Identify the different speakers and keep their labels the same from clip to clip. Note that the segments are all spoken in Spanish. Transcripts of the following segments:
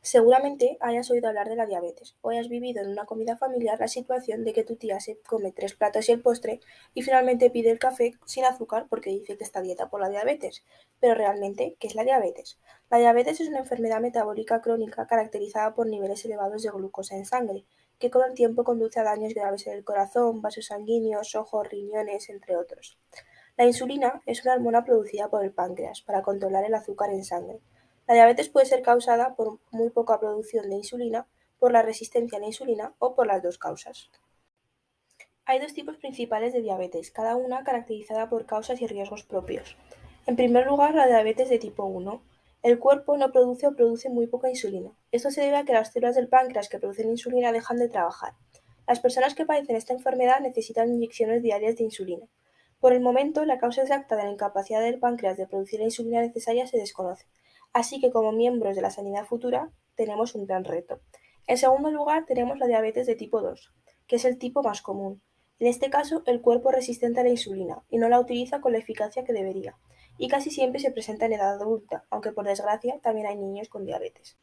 Speaker 1: Seguramente hayas oído hablar de la diabetes o hayas vivido en una comida familiar la situación de que tu tía se come 3 platos y el postre y finalmente pide el café sin azúcar porque dice que está a dieta por la diabetes. Pero realmente, ¿qué es la diabetes? La diabetes es una enfermedad metabólica crónica caracterizada por niveles elevados de glucosa en sangre, que con el tiempo conduce a daños graves en el corazón, vasos sanguíneos, ojos, riñones, entre otros. La insulina es una hormona producida por el páncreas para controlar el azúcar en sangre. La diabetes puede ser causada por muy poca producción de insulina, por la resistencia a la insulina o por las dos causas. Hay dos tipos principales de diabetes, cada una caracterizada por causas y riesgos propios. En primer lugar, la diabetes de tipo 1. El cuerpo no produce o produce muy poca insulina. Esto se debe a que las células del páncreas que producen insulina dejan de trabajar. Las personas que padecen esta enfermedad necesitan inyecciones diarias de insulina. Por el momento, la causa exacta de la incapacidad del páncreas de producir la insulina necesaria se desconoce. Así que como miembros de la sanidad futura tenemos un gran reto. En segundo lugar, tenemos la diabetes de tipo 2, que es el tipo más común. En este caso, el cuerpo es resistente a la insulina y no la utiliza con la eficacia que debería, y casi siempre se presenta en edad adulta, aunque por desgracia también hay niños con diabetes.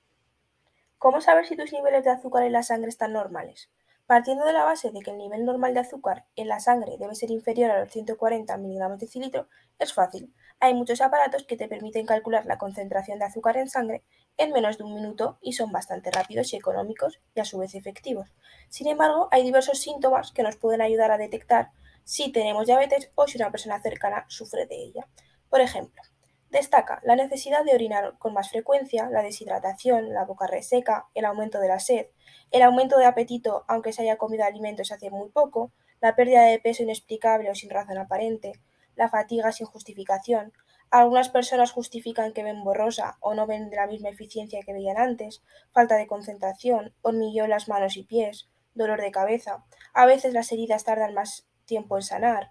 Speaker 1: ¿Cómo saber si tus niveles de azúcar en la sangre están normales? Partiendo de la base de que el nivel normal de azúcar en la sangre debe ser inferior a los 140 miligramos de cilitro, es fácil. Hay muchos aparatos que te permiten calcular la concentración de azúcar en sangre en menos de un minuto y son bastante rápidos y económicos y a su vez efectivos. Sin embargo, hay diversos síntomas que nos pueden ayudar a detectar si tenemos diabetes o si una persona cercana sufre de ella. Por ejemplo, destaca la necesidad de orinar con más frecuencia, la deshidratación, la boca reseca, el aumento de la sed, el aumento de apetito aunque se haya comido alimentos hace muy poco, la pérdida de peso inexplicable o sin razón aparente, la fatiga sin justificación. Algunas personas justifican que ven borrosa o no ven de la misma eficiencia que veían antes, falta de concentración, hormigueo en las manos y pies, dolor de cabeza. A veces las heridas tardan más tiempo en sanar.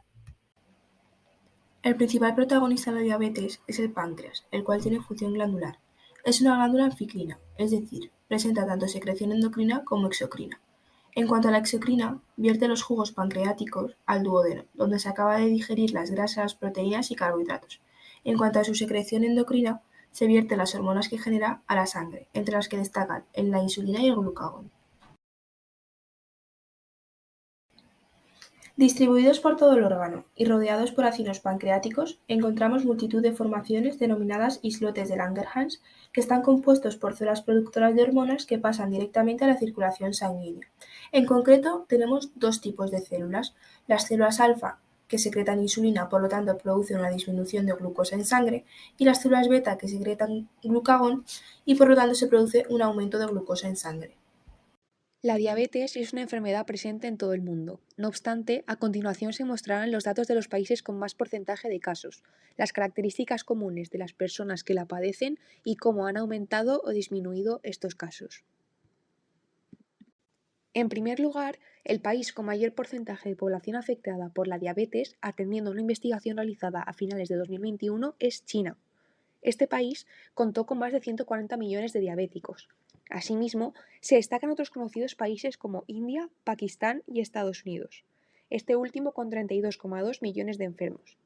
Speaker 1: El principal protagonista de la diabetes es el páncreas, el cual tiene función glandular. Es una glándula anficrina, es decir, presenta tanto secreción endocrina como exocrina. En cuanto a la exocrina, vierte los jugos pancreáticos al duodeno, donde se acaba de digerir las grasas, proteínas y carbohidratos. En cuanto a su secreción endocrina, se vierte las hormonas que genera a la sangre, entre las que destacan la insulina y el glucagón. Distribuidos por todo el órgano y rodeados por ácidos pancreáticos, encontramos multitud de formaciones denominadas islotes de Langerhans, que están compuestos por células productoras de hormonas que pasan directamente a la circulación sanguínea. En concreto, tenemos dos tipos de células: las células alfa, que secretan insulina, por lo tanto producen una disminución de glucosa en sangre, y las células beta, que secretan glucagón y por lo tanto se produce un aumento de glucosa en sangre.
Speaker 2: La diabetes es una enfermedad presente en todo el mundo. No obstante, a continuación se mostrarán los datos de los países con más porcentaje de casos, las características comunes de las personas que la padecen y cómo han aumentado o disminuido estos casos. En primer lugar, el país con mayor porcentaje de población afectada por la diabetes, atendiendo a una investigación realizada a finales de 2021, es China. Este país contó con más de 140 millones de diabéticos. Asimismo, se destacan otros conocidos países como India, Pakistán y Estados Unidos, este último con 32,2 millones de enfermos.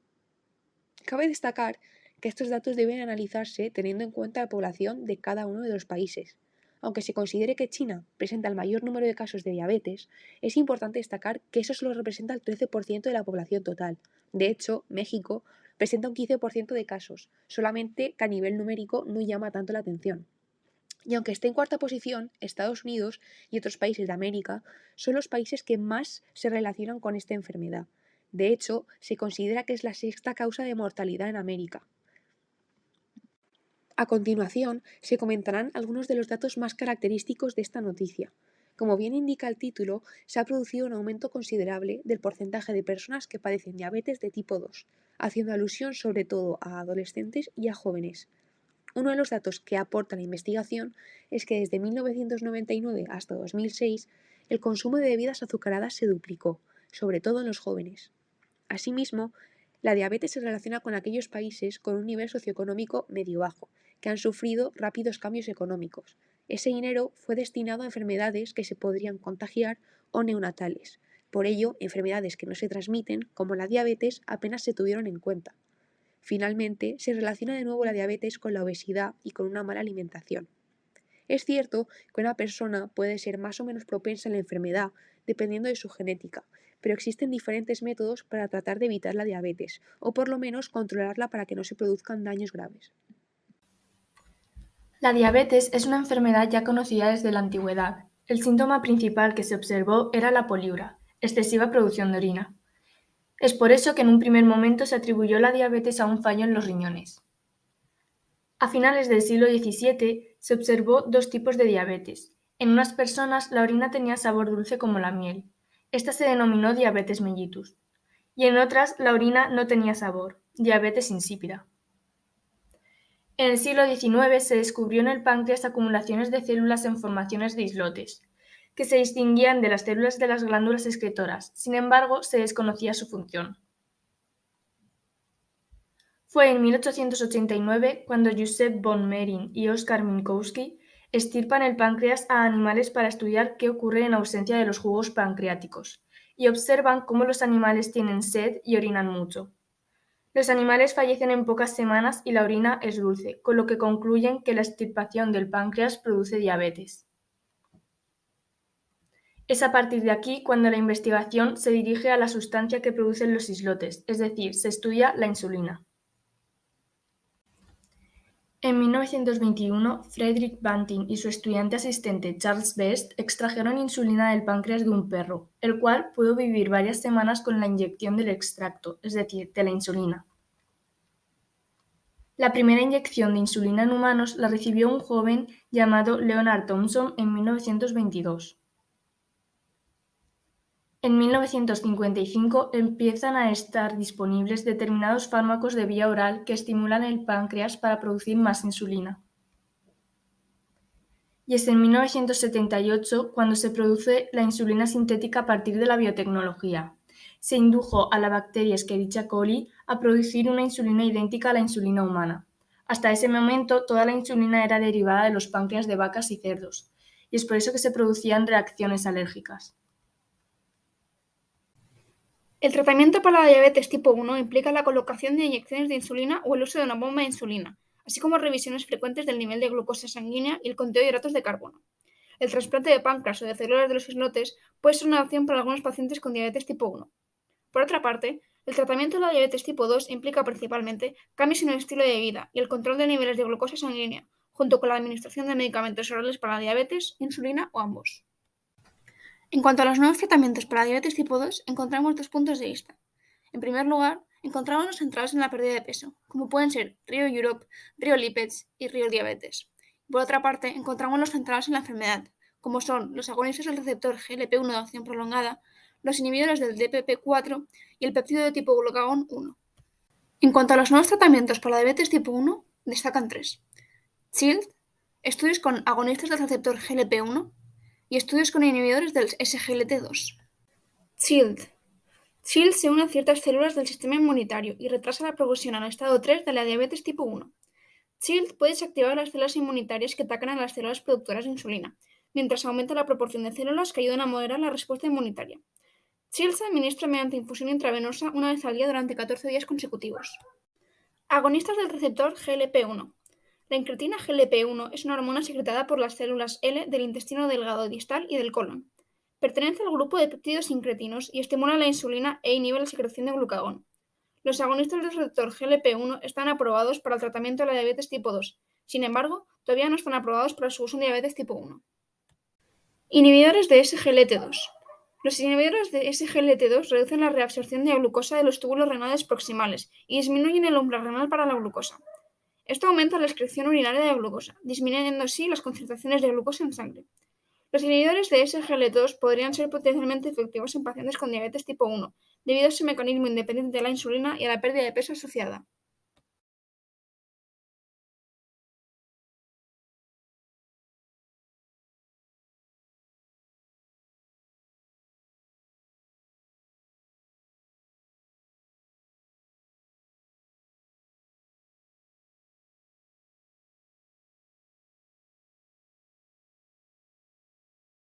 Speaker 2: Cabe destacar que estos datos deben analizarse teniendo en cuenta la población de cada uno de los países. Aunque se considere que China presenta el mayor número de casos de diabetes, es importante destacar que eso solo representa el 13% de la población total. De hecho, México presenta un 15% de casos, solamente que a nivel numérico no llama tanto la atención. Y aunque esté en cuarta posición, Estados Unidos y otros países de América son los países que más se relacionan con esta enfermedad. De hecho, se considera que es la sexta causa de mortalidad en América. A continuación, se comentarán algunos de los datos más característicos de esta noticia. Como bien indica el título, se ha producido un aumento considerable del porcentaje de personas que padecen diabetes de tipo 2, haciendo alusión sobre todo a adolescentes y a jóvenes. Uno de los datos que aporta la investigación es que desde 1999 hasta 2006 el consumo de bebidas azucaradas se duplicó, sobre todo en los jóvenes. Asimismo, la diabetes se relaciona con aquellos países con un nivel socioeconómico medio-bajo, que han sufrido rápidos cambios económicos. Ese dinero fue destinado a enfermedades que se podrían contagiar o neonatales. Por ello, enfermedades que no se transmiten, como la diabetes, apenas se tuvieron en cuenta. Finalmente, se relaciona de nuevo la diabetes con la obesidad y con una mala alimentación. Es cierto que una persona puede ser más o menos propensa a la enfermedad dependiendo de su genética, pero existen diferentes métodos para tratar de evitar la diabetes, o por lo menos controlarla para que no se produzcan daños graves.
Speaker 3: La diabetes es una enfermedad ya conocida desde la antigüedad. El síntoma principal que se observó era la poliuria, excesiva producción de orina. Es por eso que en un primer momento se atribuyó la diabetes a un fallo en los riñones. A finales del siglo XVII se observó dos tipos de diabetes. En unas personas la orina tenía sabor dulce como la miel. Esta se denominó diabetes mellitus. Y en otras la orina no tenía sabor, diabetes insípida. En el siglo XIX se descubrió en el páncreas acumulaciones de células en formaciones de islotes, que se distinguían de las células de las glándulas excretoras, sin embargo se desconocía su función. Fue en 1889 cuando Joseph von Mering y Oskar Minkowski extirpan el páncreas a animales para estudiar qué ocurre en ausencia de los jugos pancreáticos, y observan cómo los animales tienen sed y orinan mucho. Los animales fallecen en pocas semanas y la orina es dulce, con lo que concluyen que la extirpación del páncreas produce diabetes. Es a partir de aquí cuando la investigación se dirige a la sustancia que producen los islotes, es decir, se estudia la insulina. En 1921, Frederick Banting y su estudiante asistente Charles Best extrajeron insulina del páncreas de un perro, el cual pudo vivir varias semanas con la inyección del extracto, es decir, de la insulina. La primera inyección de insulina en humanos la recibió un joven llamado Leonard Thompson en 1922. En 1955 empiezan a estar disponibles determinados fármacos de vía oral que estimulan el páncreas para producir más insulina. Y es en 1978 cuando se produce la insulina sintética a partir de la biotecnología. Se indujo a la bacteria Escherichia coli a producir una insulina idéntica a la insulina humana. Hasta ese momento, toda la insulina era derivada de los páncreas de vacas y cerdos, y es por eso que se producían reacciones alérgicas.
Speaker 4: El tratamiento para la diabetes tipo 1 implica la colocación de inyecciones de insulina o el uso de una bomba de insulina, así como revisiones frecuentes del nivel de glucosa sanguínea y el conteo de hidratos de carbono. El trasplante de páncreas o de células de los islotes puede ser una opción para algunos pacientes con diabetes tipo 1. Por otra parte, el tratamiento de la diabetes tipo 2 implica principalmente cambios en el estilo de vida y el control de niveles de glucosa sanguínea, junto con la administración de medicamentos orales para la diabetes, insulina o ambos. En cuanto a los nuevos tratamientos para la diabetes tipo 2, encontramos dos puntos de vista. En primer lugar, encontramos los centrados en la pérdida de peso, como pueden ser Rio Europe, Rio Lipids y Rio Diabetes. Por otra parte, encontramos los centrados en la enfermedad, como son los agonistas del receptor GLP-1 de acción prolongada, los inhibidores del DPP-4 y el péptido de tipo glucagón 1. En cuanto a los nuevos tratamientos para la diabetes tipo 1, destacan tres: SHIELD, estudios con agonistas del receptor GLP-1 y estudios con inhibidores del SGLT2. SHIELD. SHIELD se une a ciertas células del sistema inmunitario y retrasa la progresión al estado 3 de la diabetes tipo 1. SHIELD puede desactivar las células inmunitarias que atacan a las células productoras de insulina, mientras aumenta la proporción de células que ayudan a moderar la respuesta inmunitaria. SHIELD se administra mediante infusión intravenosa una vez al día durante 14 días consecutivos. Agonistas del receptor GLP-1. La incretina GLP-1 es una hormona secretada por las células L del intestino delgado distal y del colon. Pertenece al grupo de péptidos incretinos y estimula la insulina e inhibe la secreción de glucagón. Los agonistas del receptor GLP-1 están aprobados para el tratamiento de la diabetes tipo 2. Sin embargo, todavía no están aprobados para su uso en diabetes tipo 1. Inhibidores de SGLT2. Los inhibidores de SGLT2 reducen la reabsorción de glucosa de los túbulos renales proximales y disminuyen el umbral renal para la glucosa. Esto aumenta la excreción urinaria de glucosa, disminuyendo así las concentraciones de glucosa en sangre. Los inhibidores de SGLT2 podrían ser potencialmente efectivos en pacientes con diabetes tipo 1, debido a su mecanismo independiente de la insulina y a la pérdida de peso asociada.